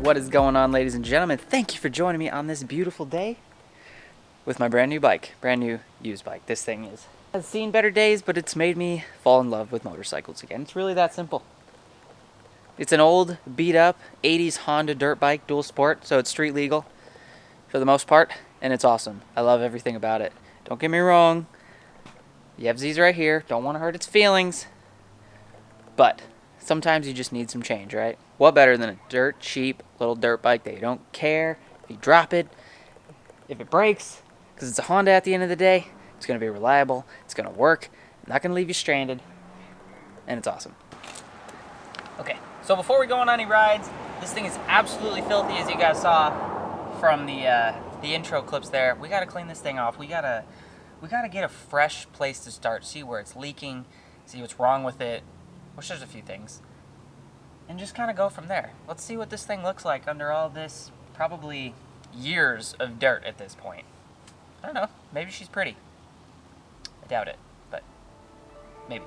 What is going on, ladies and gentlemen? Thank you for joining me on this beautiful day with my brand new bike, brand new used bike. This thing has seen better days, but it's made me fall in love with motorcycles again. It's really that simple. It's an old, beat up 80s Honda dirt bike, dual sport, so it's street legal for the most part, and it's awesome. I love everything about it. Don't get me wrong, the FZ's right here. Don't want to hurt its feelings, but sometimes you just need some change, right? What better than a dirt cheap little dirt bike that you don't care if you drop it, if it breaks, because it's a Honda at the end of the day. It's going to be reliable, it's going to work, not going to leave you stranded, and it's awesome. Okay, so before we go on any rides, this thing is absolutely filthy, as you guys saw from the intro clips there. We got to clean this thing off. We gotta get a fresh place to start, see where it's leaking, see what's wrong with it, which there's a few things, and just kind of go from there. Let's see what this thing looks like under all this, probably years of dirt at this point. I don't know, maybe she's pretty. I doubt it, but maybe.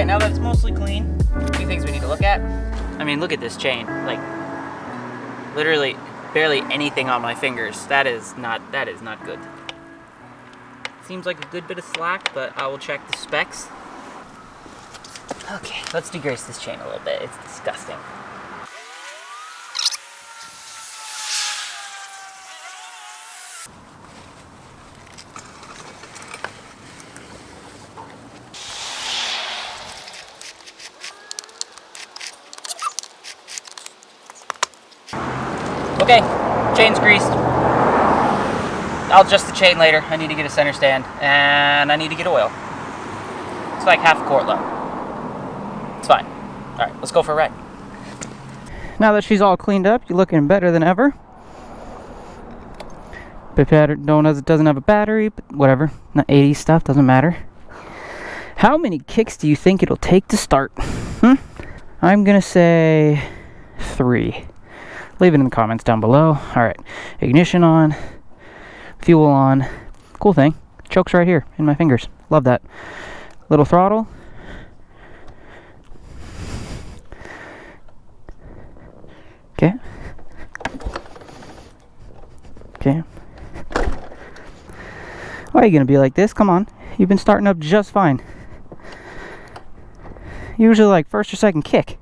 Now that it's mostly clean, a few things we need to look at. I mean, look at this chain. Like, literally, barely anything on my fingers. That is not good. Seems like a good bit of slack, but I will check the specs. Okay, let's degrease this chain a little bit. It's disgusting. Okay, chain's greased. I'll adjust the chain later. I need to get a center stand, and I need to get oil. It's like half a quart low. It's fine. All right, let's go for a ride. Now that she's all cleaned up, you're looking better than ever. It doesn't have a battery, but whatever. Not 80s stuff, doesn't matter. How many kicks do you think it'll take to start? I'm gonna say 3. Leave it in the comments down below. All right, ignition on, fuel on. Cool thing, choke's right here in my fingers. Love that. Little throttle. Okay. Okay. Why are you gonna be like this? Come on, you've been starting up just fine. Usually like first or second kick.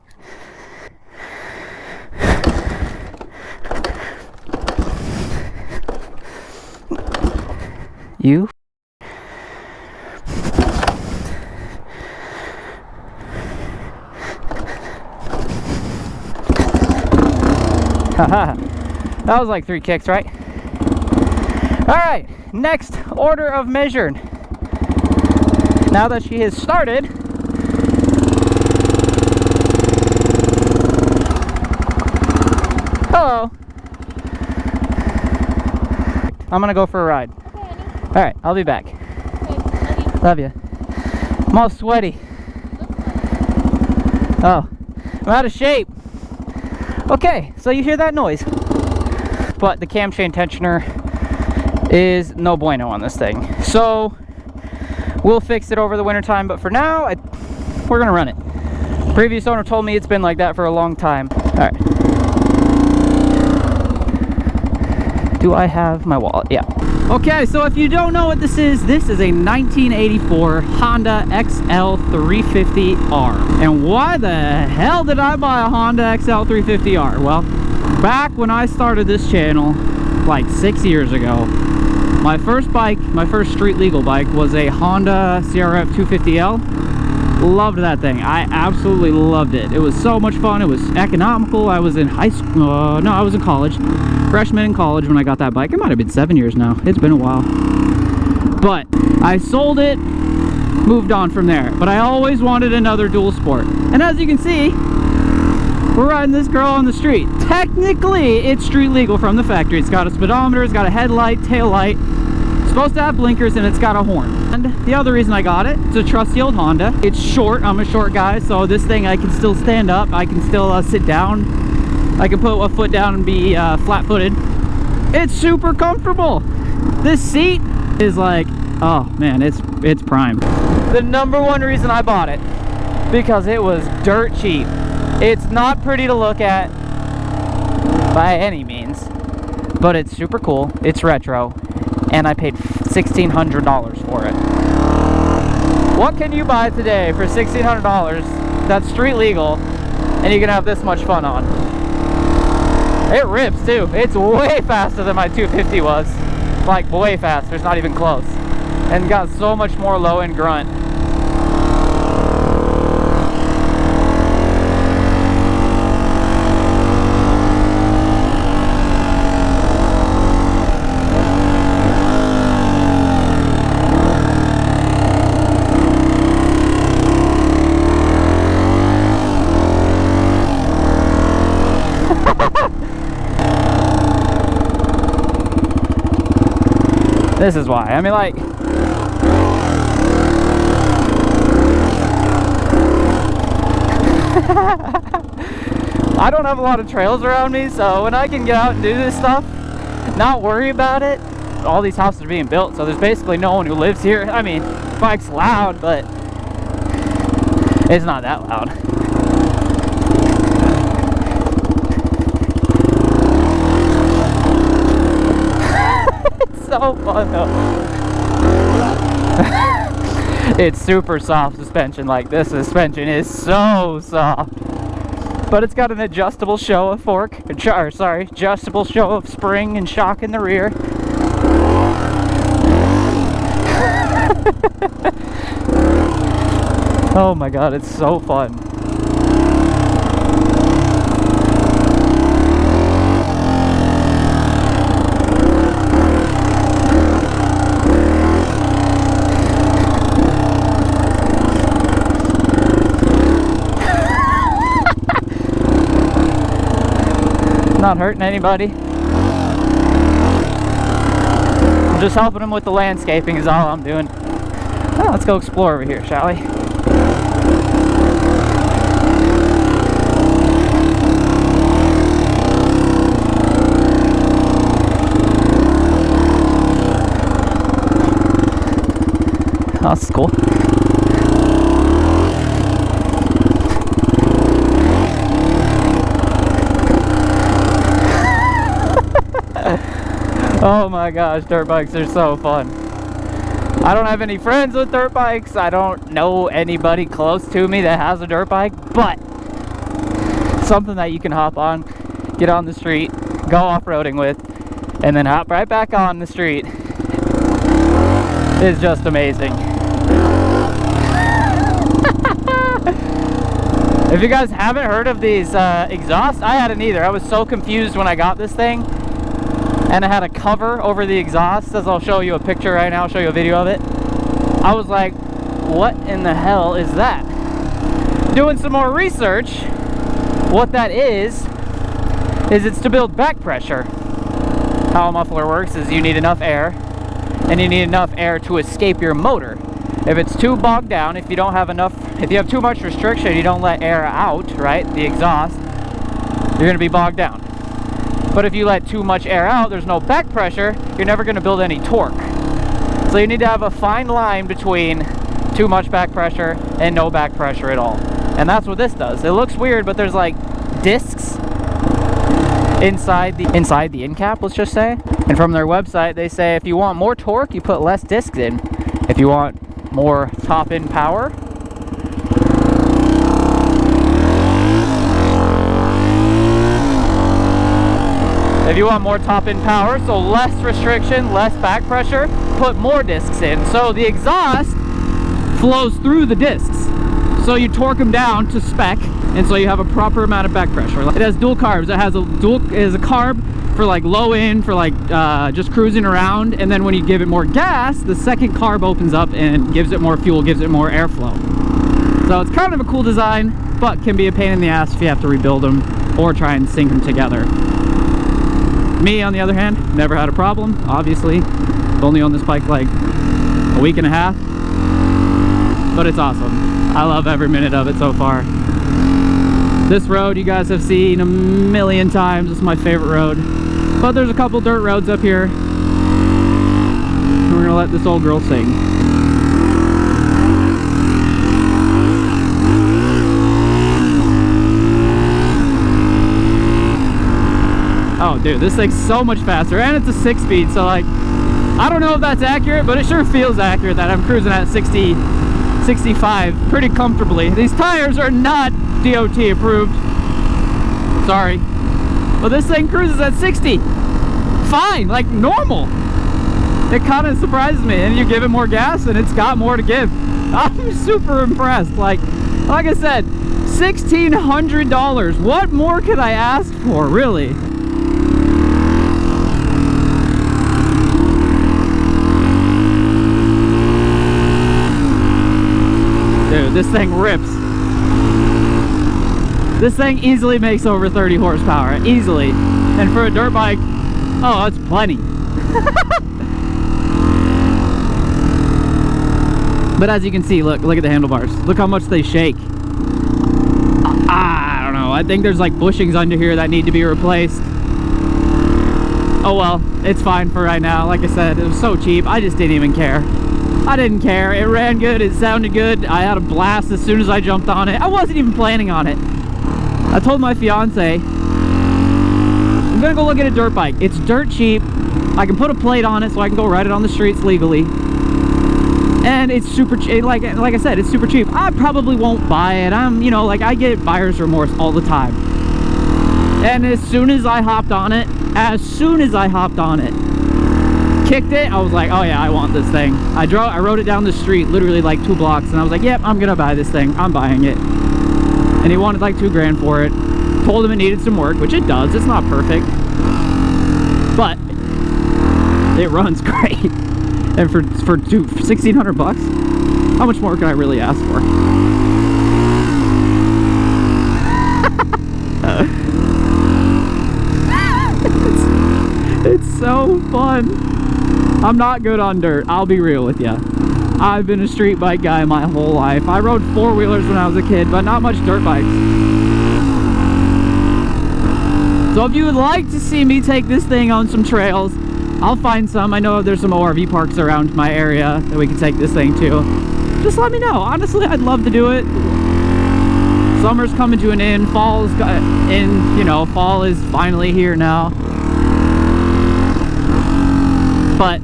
You haha, that was like 3 kicks, right? All right, next order of measured. Now that she has started, hello, I'm gonna go for a ride. All right, I'll be back. Okay, love you. I'm all sweaty. Oh, I'm out of shape. Okay, so you hear that noise. But the camshaft tensioner is no bueno on this thing. So We'll fix it over the winter time, but for now, we're gonna run it. Previous owner told me it's been like that for a long time. All right. Do I have my wallet? Yeah. Okay, so if you don't know what this is a 1984 Honda XL350R. And why the hell did I buy a Honda XL350R? Well, back when I started this channel, like 6 years ago, my first bike, my first street legal bike, was a Honda CRF 250L. Loved that thing. I absolutely loved it. It was so much fun. It was economical. I was in high school. No, I was in college. Freshman in college when I got that bike. It might have been 7 years now. It's been a while. But I sold it, moved on from there. But I always wanted another dual sport. And as you can see, we're riding this girl on the street. Technically, it's street legal from the factory. It's got a speedometer, it's got a headlight, tail light. It's supposed to have blinkers, and it's got a horn. And the other reason I got it, it's a trusty old Honda. It's short. I'm a short guy, so this thing I can still stand up. I can still sit down. I can put a foot down and be flat-footed. It's super comfortable. This seat is like, oh man, it's prime. The number one reason I bought it, because it was dirt cheap. It's not pretty to look at by any means, but it's super cool. It's retro, and I paid $1,600 for it. What can you buy today for $1,600 that's street legal and you can have this much fun on? It rips too. It's way faster than my 250 was. Like way faster, it's not even close. And got so much more low end grunt. This is why. I mean, like, I don't have a lot of trails around me, so when I can get out and do this stuff, not worry about it. All these houses are being built, so there's basically no one who lives here. I mean, bike's loud, but it's not that loud. So fun though. It's super soft suspension. Like, this suspension is so soft. But it's got an adjustable show of fork, or sorry, adjustable show of spring and shock in the rear. Oh my god, it's so fun. Not hurting anybody. I'm just helping them with the landscaping is all I'm doing. Oh, let's go explore over here, shall we? Oh, that's cool. Oh my gosh, dirt bikes are so fun. I don't have any friends with dirt bikes. I don't know anybody close to me that has a dirt bike, but something that you can hop on, get on the street, go off-roading with, and then hop right back on the street is just amazing. If you guys haven't heard of these exhausts, I hadn't either. I was so confused when I got this thing. And I had a cover over the exhaust, as I'll show you a picture right now, I'll show you a video of it. I was like, what in the hell is that? Doing some more research, what that is it's to build back pressure. How a muffler works is you need enough air, and you need enough air to escape your motor. If it's too bogged down, if you don't have enough, if you have too much restriction, you don't let air out, right, the exhaust, you're gonna be bogged down. But if you let too much air out, there's no back pressure, you're never going to build any torque. So you need to have a fine line between too much back pressure and no back pressure at all. And that's what this does. It looks weird, but there's like discs inside the end cap, let's just say. And from their website, they say if you want more torque, you put less discs in. If you want more top end power, so less restriction, less back pressure, put more discs in. So the exhaust flows through the discs. So you torque them down to spec, and so you have a proper amount of back pressure. It has dual carbs. It has a carb for like low end, for like just cruising around, and then when you give it more gas, the second carb opens up and gives it more fuel, gives it more airflow. So it's kind of a cool design, but can be a pain in the ass if you have to rebuild them or try and sync them together. Me, on the other hand, never had a problem, obviously. I've only owned this bike like a week and a half, but it's awesome. I love every minute of it so far. This road you guys have seen a million times. It's my favorite road. But there's a couple dirt roads up here. We're gonna let this old girl sing. Oh dude, this thing's so much faster, and it's a 6-speed, so like, I don't know if that's accurate, but it sure feels accurate that I'm cruising at 60, 65 pretty comfortably. These tires are not DOT approved, sorry, but this thing cruises at 60 fine, like normal. It kind of surprises me, and you give it more gas and it's got more to give. I'm super impressed. Like I said, $1,600. What more could I ask for, really? Dude, this thing rips. This thing easily makes over 30 horsepower, easily. And for a dirt bike, oh, that's plenty. But as you can see, look at the handlebars. Look how much they shake. I don't know. I think there's like bushings under here that need to be replaced. Oh well, it's fine for right now. Like I said, it was so cheap, I just didn't even care. I didn't care. It ran good, it sounded good. I had a blast as soon as I jumped on it. I wasn't even planning on it. I told my fiance, I'm gonna go look at a dirt bike. It's dirt cheap. I can put a plate on it so I can go ride it on the streets legally. And it's super cheap. Like I said, it's super cheap. I probably won't buy it. You know, like I get buyer's remorse all the time. And as soon as I hopped on it, kicked it, I was like, oh yeah, I want this thing. I rode it down the street, literally like 2 blocks, and I was like, yep, I'm gonna buy this thing. I'm buying it. And he wanted like $2 grand for it. Told him it needed some work, which it does. It's not perfect, but it runs great. And for $1,600, how much more can I really ask for? It's so fun. I'm not good on dirt, I'll be real with you. I've been a street bike guy my whole life. I rode 4-wheelers when I was a kid, but not much dirt bikes. So if you would like to see me take this thing on some trails, I'll find some. I know there's some ORV parks around my area that we can take this thing to. Just let me know. Honestly, I'd love to do it. Summer's coming to an end. Fall's in, you know, fall is finally here now. But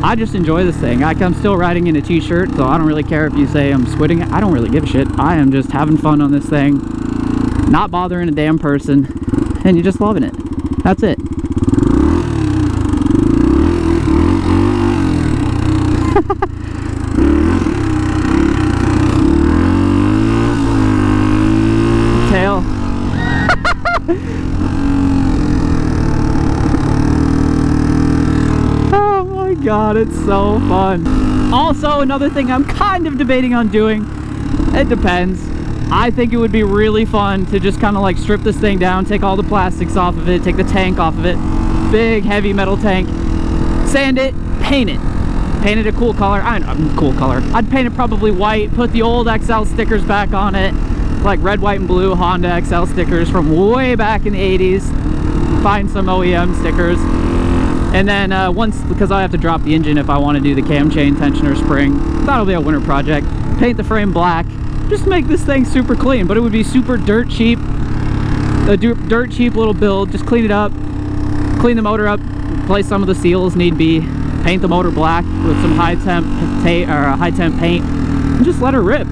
I just enjoy this thing. I'm still riding in a t-shirt, so I don't really care if you say I'm squitting it. I don't really give a shit. I am just having fun on this thing, not bothering a damn person, and you're just loving it. That's it. Tail. Oh my god, it's so fun. Also, another thing I'm kind of debating on doing, it depends. I think it would be really fun to just kind of like strip this thing down, take all the plastics off of it, take the tank off of it, big heavy metal tank, sand it, paint it. Paint it a cool color. Cool color. I'd paint it probably white, put the old XL stickers back on it, like red, white, and blue Honda XL stickers from way back in the 80s. Find some OEM stickers And then once, because I have to drop the engine if I want to do the cam chain, tensioner, spring, that'll be a winter project. Paint the frame black, just make this thing super clean, but it would be super dirt cheap. A dirt cheap little build, just clean it up, clean the motor up, replace some of the seals need be, paint the motor black with some high temp paint, and just let her rip.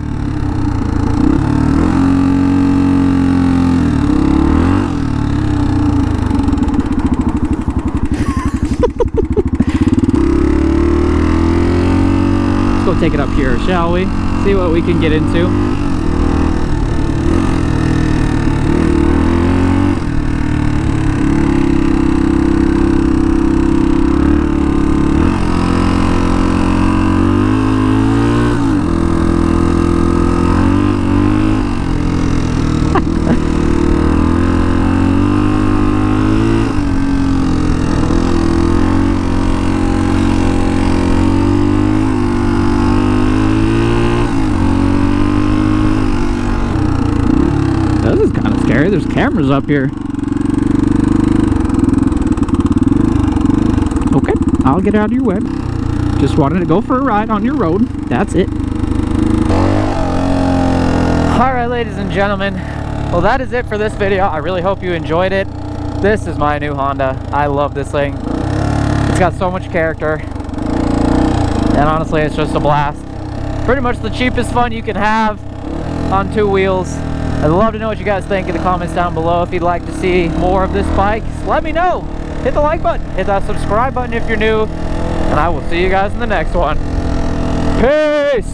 Let's go take it up here, shall we? See what we can get into. There's cameras up here. Okay, I'll get out of your way. Just wanted to go for a ride on your road. That's it. Alright, ladies and gentlemen. Well, that is it for this video. I really hope you enjoyed it. This is my new Honda. I love this thing. It's got so much character. And honestly, it's just a blast. Pretty much the cheapest fun you can have on two wheels. I'd love to know what you guys think in the comments down below. If you'd like to see more of this bike, let me know. Hit the like button, hit that subscribe button if you're new, and I will see you guys in the next one. Peace!